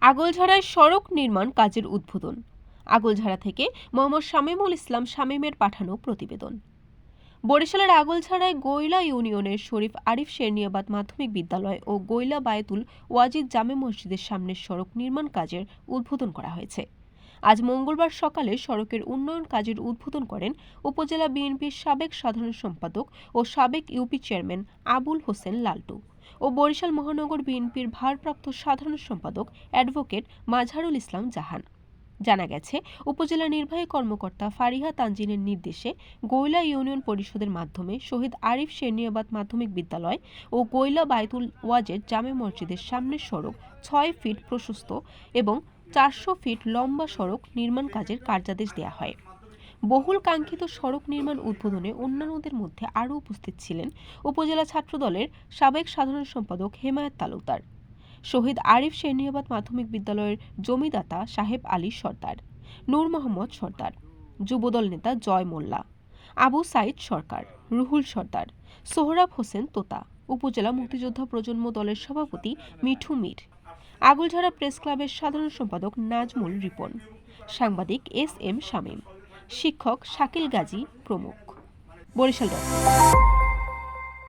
আগলঝাড়ায় সড়ক নির্মাণ কাজের উদ্বোধন। আগলঝাড়া থেকে মোহাম্মদ শামীমুল ইসলাম শামীমের পাঠানো প্রতিবেদন। বরিশালের আগলঝাড়ায় গৈলা ইউনিয়নের শরীফ আরিফ শেরনিয়াবাদ মাধ্যমিক বিদ্যালয় ও গৈলা বায়তুল ওয়াজিদ জামে মসজিদের সামনে সড়ক নির্মাণ কাজের উদ্বোধন করা হয়েছে। আজ মঙ্গলবার সকালে সড়কের উন্নয়ন কাজের উদ্বোধন করেন উপজেলা বিএনপির সাবেক সাধারণ সম্পাদক ও সাবেক ইউপি চেয়ারম্যান আবুল হোসেন লালটু ও বরিশাল মহানগর বিএনপির ভারপ্রাপ্ত সাধারণ সম্পাদক অ্যাডভোকেট মাজহারুল ইসলাম জাহান। জানা গেছে, উপজেলা নির্বাহী কর্মকর্তা ফারিহা তানজিনের নির্দেশে গৈলা ইউনিয়ন পরিষদের মাধ্যমে শহীদ আরিফ শেরনিয়াবাদ মাধ্যমিক বিদ্যালয় ও গৈলা বায়তুল ওয়াজেদ জামে মসজিদের সামনের সড়ক ৬ ফিট প্রশস্ত এবং ৪০০ ফিট লম্বা সড়ক নির্মাণ কাজের কার্যাদেশ দেওয়া হয়। বহুল কাঙ্ক্ষিত সড়ক নির্মাণ উদ্বোধনে অন্যান্যদের মধ্যে আরও উপস্থিত ছিলেন উপজেলা ছাত্রদলের সাবেক সাধারণ সম্পাদক হেমায়েত তালুকদার, শহীদ আরিফ শেরনিয়াবাদ মাধ্যমিক বিদ্যালয়ের জমিদাতা সাহেব আলী সর্দার, নূর মোহাম্মদ সর্দার, যুবদল নেতা জয় মোল্লা, আবু সাইদ সরকার, রুহুল সর্দার, সোহরাব হোসেন তোতা, উপজেলা মুক্তিযোদ্ধা প্রজন্ম দলের সভাপতি মিঠু মীর, আগলঝাড়া প্রেস ক্লাবের সাধারণ সম্পাদক নাজমুল রিপন, সাংবাদিক এস এম শামীম, শিক্ষক শাকিল গাজী প্রমুখ। বরিশাল।